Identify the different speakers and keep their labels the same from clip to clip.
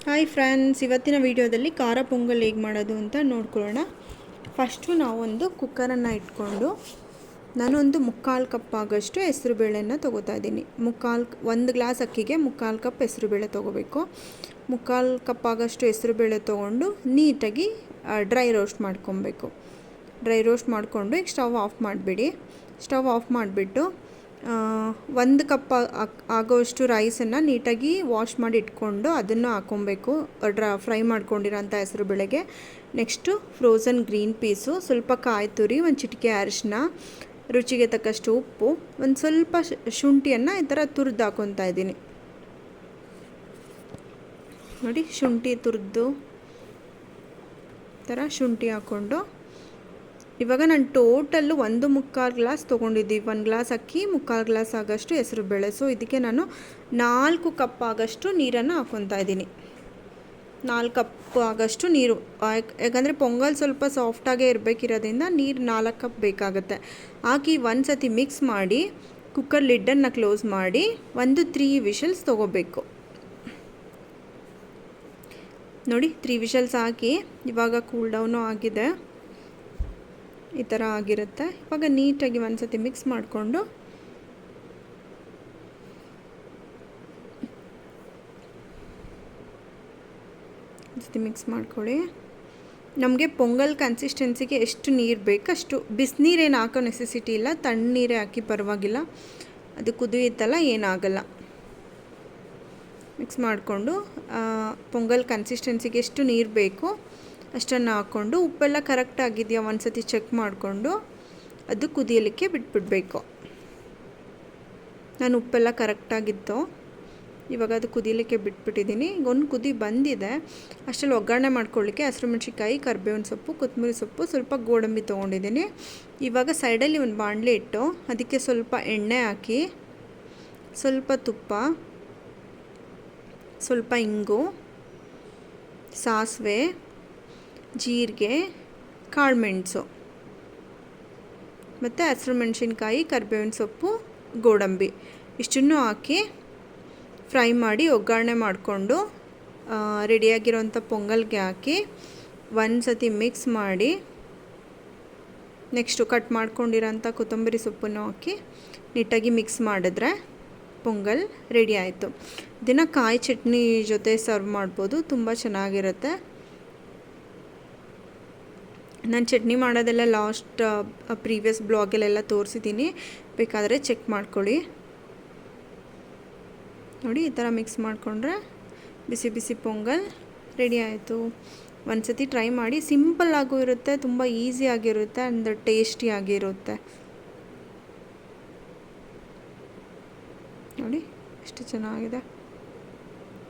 Speaker 1: Hi friends, ಇವತ್ತಿನ ವಿಡಿಯೋದಲ್ಲಿ ಖಾರ ಪೊಂಗಲ್ ಹೇಗೆ ಮಾಡೋದು ಅಂತ ನೋಡ್ಕೊಳ್ಳೋಣ. ಫಸ್ಟು ನಾವೊಂದು ಕುಕ್ಕರನ್ನು ಇಟ್ಕೊಂಡು ನಾನೊಂದು 3/4 ಕಪ್ ಆಗೋಷ್ಟು ಹೆಸರುಬೇಳೆನ ತೊಗೋತಾ ಇದ್ದೀನಿ. 1 ಗ್ಲಾಸ್ ಅಕ್ಕಿಗೆ 3/4 ಕಪ್ ಹೆಸರುಬೇಳೆ ತೊಗೋಬೇಕು. 3/4 ಕಪ್ ಆಗೋಷ್ಟು ಹೆಸರುಬೇಳೆ ತೊಗೊಂಡು ನೀಟಾಗಿ ಡ್ರೈ ರೋಸ್ಟ್ ಮಾಡ್ಕೊಬೇಕು. ಡ್ರೈ ರೋಸ್ಟ್ ಮಾಡಿಕೊಂಡು ಈಗ ಸ್ಟವ್ ಆಫ್ ಮಾಡಿಬಿಡಿ. ಸ್ಟವ್ ಆಫ್ ಮಾಡಿಬಿಟ್ಟು 1 ಕಪ್ ಆಗೋಷ್ಟು ರೈಸನ್ನು ನೀಟಾಗಿ ವಾಶ್ ಮಾಡಿ ಇಟ್ಕೊಂಡು ಅದನ್ನು ಹಾಕ್ಕೊಬೇಕು. ಫ್ರೈ ಮಾಡ್ಕೊಂಡಿರೋಂಥ ಹೆಸರು ಬೇಳೆಗೆ. ನೆಕ್ಸ್ಟು ಫ್ರೋಝನ್ ಗ್ರೀನ್ ಪೀಸು, ಸ್ವಲ್ಪ ಕಾಯಿ ತುರಿ, ಒಂದು ಚಿಟಿಕೆ ಅರಿಶಿನ, ರುಚಿಗೆ ತಕ್ಕಷ್ಟು ಉಪ್ಪು, ಒಂದು ಸ್ವಲ್ಪ ಶುಂಠಿಯನ್ನು ಈ ಥರ ತುರಿದು ಹಾಕ್ಕೊತಾ ಇದ್ದೀನಿ. ನೋಡಿ, ಶುಂಠಿ ತುರಿದು ಥರ ಶುಂಠಿ ಹಾಕ್ಕೊಂಡು ಇವಾಗ ನಾನು ಟೋಟಲ್ಲು 1/4 ಗ್ಲಾಸ್ ತೊಗೊಂಡಿದ್ದೀವಿ. 1 ಗ್ಲಾಸ್ ಅಕ್ಕಿ, 3/4 ಗ್ಲಾಸ್ ಆಗೋಷ್ಟು ಹೆಸರು ಬೇಳೆ. ಸೊ ಇದಕ್ಕೆ ನಾನು 4 ಕಪ್ ಆಗೋಷ್ಟು ನೀರನ್ನು ಹಾಕ್ಕೊತಾ ಇದ್ದೀನಿ. 4 ಕಪ್ ಆಗೋಷ್ಟು ನೀರು, ಯಾಕಂದರೆ ಪೊಂಗಲ್ ಸ್ವಲ್ಪ ಸಾಫ್ಟಾಗೇ ಇರಬೇಕಿರೋದ್ರಿಂದ ನೀರು 4 ಕಪ್ ಬೇಕಾಗುತ್ತೆ. ಹಾಕಿ ಒಂದು ಸತಿ ಮಿಕ್ಸ್ ಮಾಡಿ ಕುಕ್ಕರ್ ಲಿಡ್ಡನ್ನು ಕ್ಲೋಸ್ ಮಾಡಿ 3 ವಿಷಲ್ಸ್ ತೊಗೋಬೇಕು. ನೋಡಿ, 3 ವಿಷಲ್ಸ್ ಹಾಕಿ ಇವಾಗ ಕೂಲ್ ಡೌನು ಆಗಿದೆ. ಈ ಥರ ಆಗಿರುತ್ತೆ. ಇವಾಗ ನೀಟಾಗಿ ಒಂದು ಸತಿ ಮಿಕ್ಸ್ ಮಾಡಿಕೊಂಡು ಮಿಕ್ಸ್ ಮಾಡ್ಕೊಳ್ಳಿ. ನಮಗೆ ಪೊಂಗಲ್ ಕನ್ಸಿಸ್ಟೆನ್ಸಿಗೆ ಎಷ್ಟು ನೀರು ಬೇಕು ಅಷ್ಟು, ಬಿಸಿನೀರೇನು ಹಾಕೋ ನೆಸೆಸಿಟಿ ಇಲ್ಲ, ತಣ್ಣೀರೇ ಹಾಕಿ ಪರವಾಗಿಲ್ಲ. ಅದು ಕುದಿಯುತ್ತಲ್ಲ, ಏನಾಗಲ್ಲ. ಮಿಕ್ಸ್ ಮಾಡಿಕೊಂಡು ಪೊಂಗಲ್ ಕನ್ಸಿಸ್ಟೆನ್ಸಿಗೆ ಎಷ್ಟು ನೀರು ಬೇಕು ಅಷ್ಟನ್ನು ಹಾಕ್ಕೊಂಡು ಉಪ್ಪೆಲ್ಲ ಕರೆಕ್ಟ್ ಆಗಿದೆಯಾ ಒಂದು ಸತಿ ಚೆಕ್ ಮಾಡಿಕೊಂಡು ಅದು ಕುದಿಯಲಿಕ್ಕೆ ಬಿಟ್ಬಿಡಬೇಕು. ನಾನು ಉಪ್ಪೆಲ್ಲ ಕರೆಕ್ಟಾಗಿತ್ತು. ಇವಾಗ ಅದು ಕುದಿಯಲಿಕ್ಕೆ ಬಿಟ್ಬಿಟ್ಟಿದ್ದೀನಿ. ಈಗ ಒಂದು ಕುದಿ ಬಂದಿದೆ. ಅಷ್ಟರಲ್ಲಿ ಒಗ್ಗರಣೆ ಮಾಡ್ಕೊಳ್ಳಿಕ್ಕೆ ಹಸಿರು ಮೆಣಸಿನ್ಕಾಯಿ, ಕರಿಬೇವಿನ ಸೊಪ್ಪು, ಕೊತ್ತಂಬರಿ ಸೊಪ್ಪು, ಸ್ವಲ್ಪ ಗೋಡಂಬಿ ತೊಗೊಂಡಿದ್ದೀನಿ. ಇವಾಗ ಸೈಡಲ್ಲಿ ಒಂದು ಬಾಣಲೆ ಇಟ್ಟು ಅದಕ್ಕೆ ಸ್ವಲ್ಪ ಎಣ್ಣೆ ಹಾಕಿ, ಸ್ವಲ್ಪ ತುಪ್ಪ, ಸ್ವಲ್ಪ ಇಂಗು, ಸಾಸಿವೆ, ಜೀರಿಗೆ, ಕಾಳುಮೆಣಸು ಮತ್ತು ಹಸಿರು ಮೆಣಸಿನ್ಕಾಯಿ, ಕರಿಬೇವಿನ ಸೊಪ್ಪು, ಗೋಡಂಬಿ ಇಷ್ಟನ್ನು ಹಾಕಿ ಫ್ರೈ ಮಾಡಿ ಒಗ್ಗರಣೆ ಮಾಡಿಕೊಂಡು ರೆಡಿಯಾಗಿರೋಂಥ ಪೊಂಗಲ್ಗೆ ಹಾಕಿ ಒಂದು ಸತಿ ಮಿಕ್ಸ್ ಮಾಡಿ ನೆಕ್ಸ್ಟು ಕಟ್ ಮಾಡ್ಕೊಂಡಿರೋಂಥ ಕೊತ್ತಂಬರಿ ಸೊಪ್ಪನ್ನು ಹಾಕಿ ನೀಟಾಗಿ ಮಿಕ್ಸ್ ಮಾಡಿದ್ರೆ ಪೊಂಗಲ್ ರೆಡಿ ಆಯಿತು. ಇದನ್ನು ಕಾಯಿ ಚಟ್ನಿ ಜೊತೆ ಸರ್ವ್ ಮಾಡ್ಬೋದು, ತುಂಬ ಚೆನ್ನಾಗಿರುತ್ತೆ. ನಾನು ಚಟ್ನಿ ಮಾಡೋದೆಲ್ಲ ಲಾಸ್ಟ್ ಪ್ರೀವಿಯಸ್ ಬ್ಲಾಗಲ್ಲೆಲ್ಲ ತೋರಿಸಿದ್ದೀನಿ, ಬೇಕಾದರೆ ಚೆಕ್ ಮಾಡ್ಕೊಳ್ಳಿ. ನೋಡಿ, ಈ ಥರ ಮಿಕ್ಸ್ ಮಾಡಿಕೊಂಡ್ರೆ ಬಿಸಿ ಬಿಸಿ ಪೊಂಗಲ್ ರೆಡಿ ಆಯಿತು. ಒಂದು ಸತಿ ಟ್ರೈ ಮಾಡಿ. ಸಿಂಪಲ್ ಆಗೂ ಇರುತ್ತೆ, ತುಂಬ ಈಸಿಯಾಗಿರುತ್ತೆ ಆ್ಯಂಡ್ ಟೇಸ್ಟಿಯಾಗಿರುತ್ತೆ. ನೋಡಿ ಎಷ್ಟು ಚೆನ್ನಾಗಿದೆ.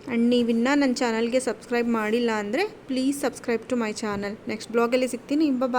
Speaker 1: ಆ್ಯಂಡ್ ನೀವಿನ್ನೂ ನನ್ನ ಚಾನಲ್ಗೆ ಸಬ್ಸ್ಕ್ರೈಬ್ ಮಾಡಿಲ್ಲ ಅಂದರೆ please subscribe to my channel. Next ಬ್ಲಾಗಲ್ಲಿ ಸಿಗ್ತೀನಿ. ಬಾಯ್.